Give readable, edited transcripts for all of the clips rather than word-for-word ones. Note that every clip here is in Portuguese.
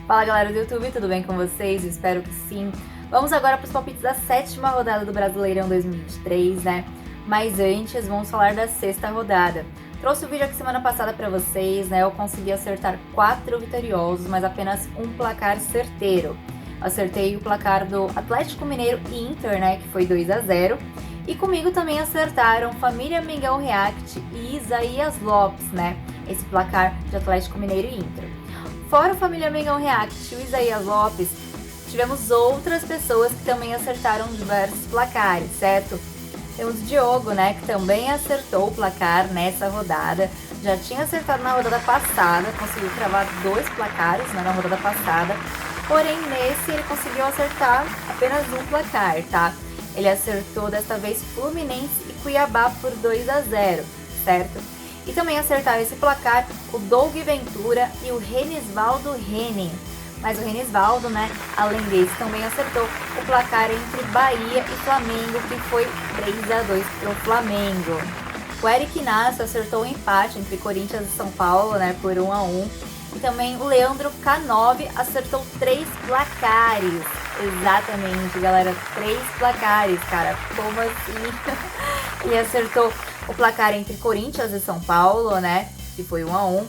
Fala galera do YouTube, tudo bem com vocês? Espero que sim. Vamos agora para os palpites da 7ª rodada do Brasileirão 2023, né? Mas antes, vamos falar da 6ª rodada. Trouxe o vídeo aqui semana passada para vocês, né? Eu consegui acertar 4 vitoriosos, mas apenas um placar certeiro. Acertei o placar do Atlético Mineiro e Inter, né? Que foi 2-0. E comigo também acertaram Família Mengão React e Isaías Lopes, né? Esse placar de Atlético Mineiro e Inter. Fora o Família Mengão React e o Isaías Lopes, tivemos outras pessoas que também acertaram diversos placares, certo? Temos o Diogo, né, que também acertou o placar nessa rodada. Já tinha acertado na rodada passada, conseguiu cravar 2 placares, né, na rodada passada. Porém, nesse ele conseguiu acertar apenas um placar, tá? Ele acertou desta vez Fluminense e Cuiabá por 2-0, certo? E também acertaram esse placar o Doug Ventura e o Renisvaldo Rene. Mas o Renisvaldo, né, além desse, também acertou o placar entre Bahia e Flamengo, que foi 3-2 para o Flamengo. O Eric Inácio acertou o empate entre Corinthians e São Paulo, né, por 1-1. E também o Leandro K9 acertou 3 placares. Exatamente, galera, 3 placares, cara. Como assim? Ele acertou o placar entre Corinthians e São Paulo, né, que foi 1-1.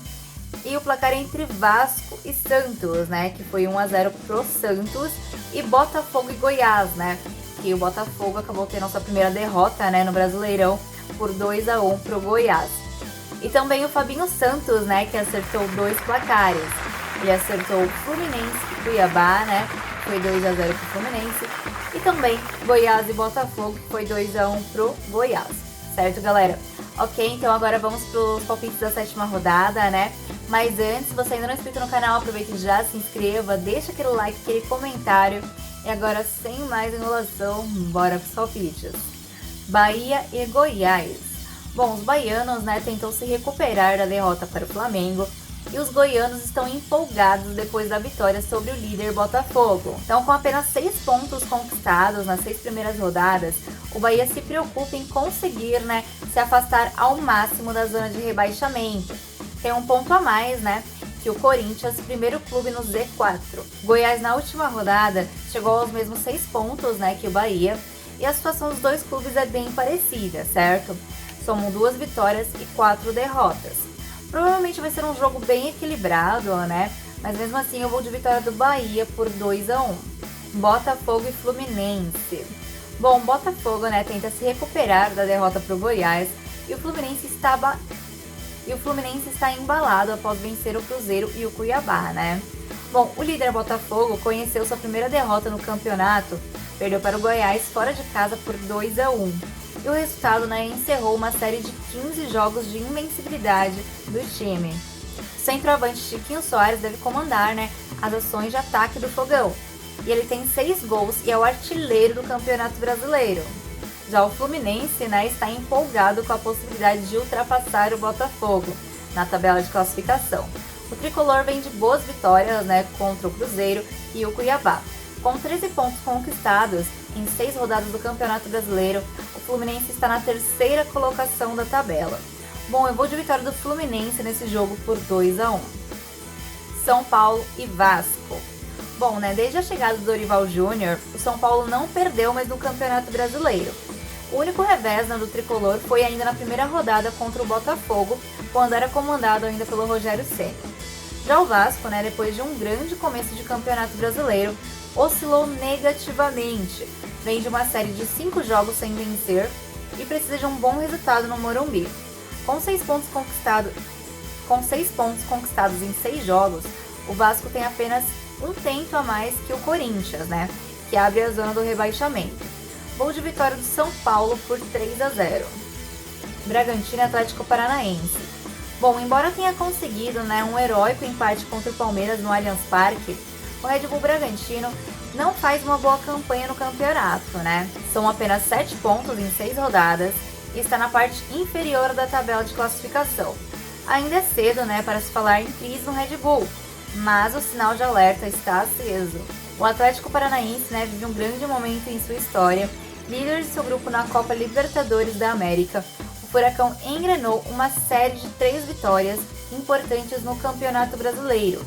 E o placar entre Vasco e Santos, né, que foi 1-0 pro Santos. E Botafogo e Goiás, né, que o Botafogo acabou tendo a sua primeira derrota, né, no Brasileirão por 2-1 pro Goiás. E também o Fabinho Santos, né, que acertou 2 placares. Ele acertou o Fluminense e Cuiabá, né, foi 2-0 pro Fluminense. E também Goiás e Botafogo, que foi 2-1 pro Goiás. Certo, galera? Ok, então agora vamos pros palpites da 7ª rodada, né? Mas antes, se você ainda não é inscrito no canal, aproveita e já se inscreva, deixa aquele like, aquele comentário. E agora, sem mais enrolação, bora pros palpites. Bahia e Goiás. Bom, os baianos, né, tentam se recuperar da derrota para o Flamengo. E os goianos estão empolgados depois da vitória sobre o líder Botafogo. Então, com apenas 6 pontos conquistados nas 6 primeiras rodadas, o Bahia se preocupa em conseguir, né, se afastar ao máximo da zona de rebaixamento. Tem um ponto a mais, né, que o Corinthians, primeiro clube no Z4. Goiás, na última rodada, chegou aos mesmos 6 pontos, né, que o Bahia. E a situação dos dois clubes é bem parecida, certo? Somam 2 vitórias e 4 derrotas. Provavelmente vai ser um jogo bem equilibrado, né? Mas mesmo assim eu vou de vitória do Bahia por 2-1. Botafogo e Fluminense. Bom, Botafogo, né, tenta se recuperar da derrota para o Goiás e o Fluminense está embalado após vencer o Cruzeiro e o Cuiabá, né? Bom, o líder Botafogo conheceu sua primeira derrota no campeonato, perdeu para o Goiás fora de casa por 2-1. E o resultado, né, encerrou uma série de 15 jogos de invencibilidade do time. O centroavante Chiquinho Soares deve comandar, né, as ações de ataque do Fogão. E ele tem 6 gols e é o artilheiro do Campeonato Brasileiro. Já o Fluminense, né, está empolgado com a possibilidade de ultrapassar o Botafogo na tabela de classificação. O tricolor vem de boas vitórias, né, contra o Cruzeiro e o Cuiabá. Com 13 pontos conquistados em 6 rodadas do Campeonato Brasileiro, o Fluminense está na 3ª colocação da tabela. Bom, eu vou de vitória do Fluminense nesse jogo por 2-1. São Paulo e Vasco. Bom, né, desde a chegada do Dorival Júnior, o São Paulo não perdeu mais no Campeonato Brasileiro. O único revés, né, do tricolor foi ainda na primeira rodada contra o Botafogo, quando era comandado ainda pelo Rogério Ceni. Já o Vasco, né, depois de um grande começo de Campeonato Brasileiro, oscilou negativamente. Vem de uma série de 5 jogos sem vencer e precisa de um bom resultado no Morumbi. Com 6 pontos conquistados em 6 jogos, o Vasco tem apenas um tento a mais que o Corinthians, né, que abre a zona do rebaixamento. Vou de vitória do São Paulo por 3-0. Bragantino e Atlético Paranaense. Bom, embora tenha conseguido, né, um heróico empate contra o Palmeiras no Allianz Parque, o Red Bull Bragantino não faz uma boa campanha no campeonato, né? São apenas 7 pontos em 6 rodadas e está na parte inferior da tabela de classificação. Ainda é cedo, né, para se falar em crise no Red Bull, mas o sinal de alerta está aceso. O Atlético Paranaense, né, vive um grande momento em sua história. Líder de seu grupo na Copa Libertadores da América, o Furacão engrenou uma série de 3 vitórias importantes no Campeonato Brasileiro.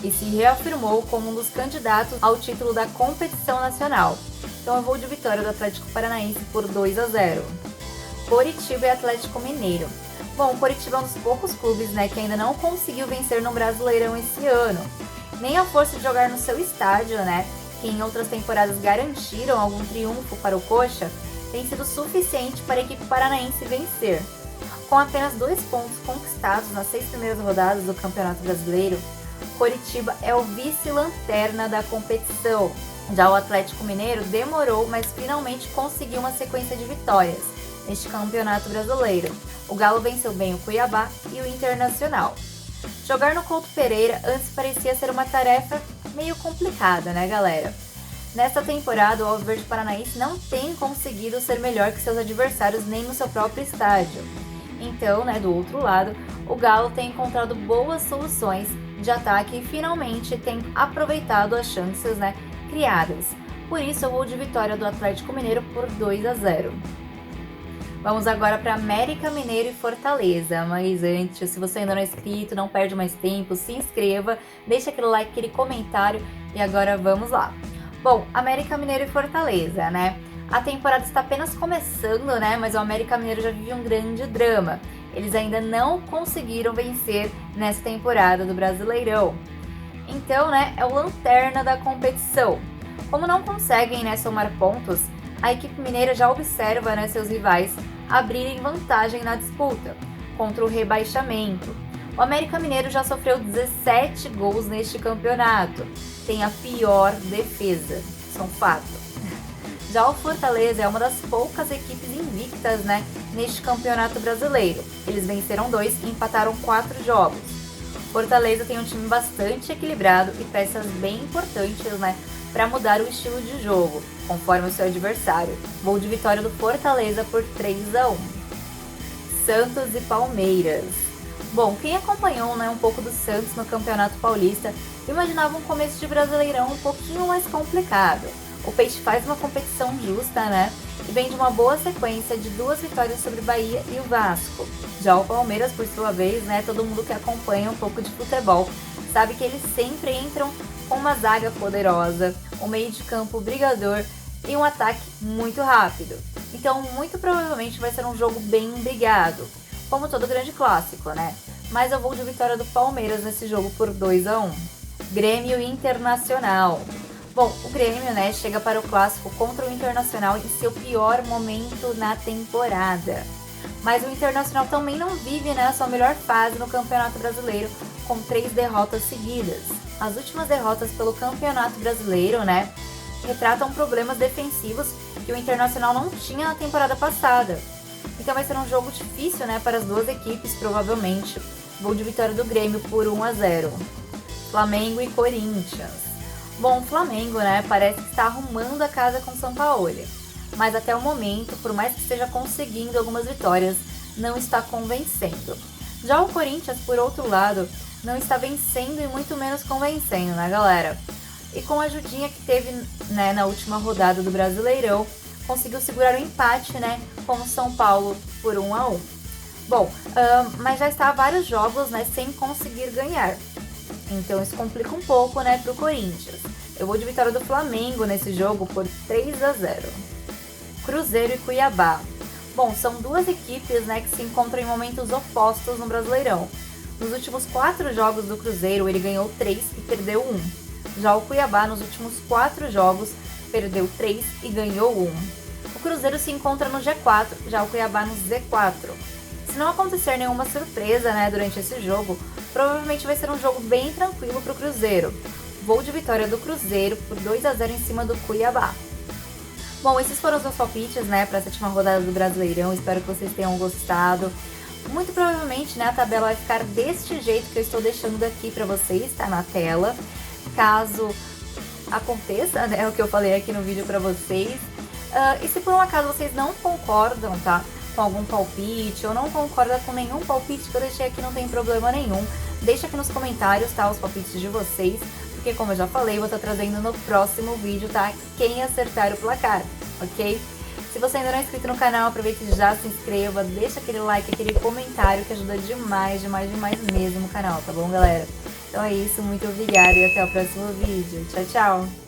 e se reafirmou como um dos candidatos ao título da competição nacional. Então eu vou de vitória do Atlético Paranaense por 2-0. Coritiba e Atlético Mineiro. Bom, o Coritiba é um dos poucos clubes, né, que ainda não conseguiu vencer no Brasileirão esse ano. Nem a força de jogar no seu estádio, né, que em outras temporadas garantiram algum triunfo para o Coxa, tem sido suficiente para a equipe paranaense vencer. Com apenas 2 pontos conquistados nas 6 primeiras rodadas do Campeonato Brasileiro, Coritiba é o vice-lanterna da competição. Já o Atlético Mineiro demorou, mas finalmente conseguiu uma sequência de vitórias neste Campeonato Brasileiro. O Galo venceu bem o Cuiabá e o Internacional. Jogar no Couto Pereira antes parecia ser uma tarefa meio complicada, né, galera? Nesta temporada, o Alviverde Paranaense não tem conseguido ser melhor que seus adversários nem no seu próprio estádio. Então, né, do outro lado, o Galo tem encontrado boas soluções de ataque e finalmente tem aproveitado as chances, né, criadas. Por isso eu vou de vitória do Atlético Mineiro por 2-0. Vamos agora para América Mineiro e Fortaleza, mas antes, se você ainda não é inscrito, não perde mais tempo, se inscreva, deixa aquele like, aquele comentário e agora vamos lá. Bom, América Mineiro e Fortaleza, né? A temporada está apenas começando, né? Mas o América Mineiro já vive um grande drama. Eles ainda não conseguiram vencer nessa temporada do Brasileirão. Então, né, é o lanterna da competição. Como não conseguem, né, somar pontos, a equipe mineira já observa, né, seus rivais abrirem vantagem na disputa contra o rebaixamento. O América Mineiro já sofreu 17 gols neste campeonato. Tem a pior defesa, isso é um fato. Já o Fortaleza é uma das poucas equipes invictas, né, neste campeonato brasileiro. Eles venceram 2 e empataram 4 jogos. Fortaleza tem um time bastante equilibrado e peças bem importantes, né, para mudar o estilo de jogo, conforme o seu adversário. Vou de vitória do Fortaleza por 3-1. Santos e Palmeiras. Bom, quem acompanhou, né, um pouco do Santos no Campeonato Paulista imaginava um começo de Brasileirão um pouquinho mais complicado. O Peixe faz uma competição justa, né, e vem de uma boa sequência de 2 vitórias sobre Bahia e o Vasco. Já o Palmeiras, por sua vez, né, todo mundo que acompanha um pouco de futebol sabe que eles sempre entram com uma zaga poderosa, um meio de campo brigador e um ataque muito rápido. Então, muito provavelmente vai ser um jogo bem brigado, como todo grande clássico, né? Mas eu vou de vitória do Palmeiras nesse jogo por 2-1. Grêmio Internacional. Bom, o Grêmio, né, chega para o clássico contra o Internacional em seu pior momento na temporada. Mas o Internacional também não vive, né, a sua melhor fase no Campeonato Brasileiro, com 3 derrotas seguidas. As últimas derrotas pelo Campeonato Brasileiro, né, retratam problemas defensivos que o Internacional não tinha na temporada passada. Então vai ser um jogo difícil, né, para as duas equipes, provavelmente. Vou de vitória do Grêmio por 1-0. Flamengo e Corinthians. Bom, o Flamengo, né, parece que está arrumando a casa com o Sampaoli. Mas até o momento, por mais que esteja conseguindo algumas vitórias, não está convencendo. Já o Corinthians, por outro lado, não está vencendo e muito menos convencendo, né, galera? E com a ajudinha que teve, né, na última rodada do Brasileirão, conseguiu segurar o empate, né, com o São Paulo por 1-1. Bom, mas já está há vários jogos, né, sem conseguir ganhar. Então isso complica um pouco, né, pro Corinthians. Eu vou de vitória do Flamengo nesse jogo por 3-0. Cruzeiro e Cuiabá. Bom, são duas equipes, né, que se encontram em momentos opostos no Brasileirão. Nos últimos 4 jogos do Cruzeiro, ele ganhou 3 e perdeu 1. Já o Cuiabá, nos últimos 4 jogos, perdeu 3 e ganhou 1. O Cruzeiro se encontra no G4, já o Cuiabá no Z4. Se não acontecer nenhuma surpresa, né, durante esse jogo, provavelmente vai ser um jogo bem tranquilo para o Cruzeiro. Vou de vitória do Cruzeiro por 2-0 em cima do Cuiabá. Bom, esses foram os meus palpites, né, para a 7ª rodada do Brasileirão. Espero que vocês tenham gostado. Muito provavelmente, né, a tabela vai ficar deste jeito que eu estou deixando aqui para vocês, tá na tela. Caso aconteça, né, o que eu falei aqui no vídeo para vocês. E se por um acaso vocês não concordam, tá, com algum palpite ou não concordam com nenhum palpite que eu deixei aqui, não tem problema nenhum. Deixa aqui nos comentários, tá, os palpites de vocês, porque como eu já falei, eu vou estar trazendo no próximo vídeo, tá, quem acertar o placar, ok? Se você ainda não é inscrito no canal, aproveite e já se inscreva, deixa aquele like, aquele comentário que ajuda demais, demais, demais mesmo o canal, tá bom, galera? Então é isso, muito obrigada e até o próximo vídeo. Tchau, tchau!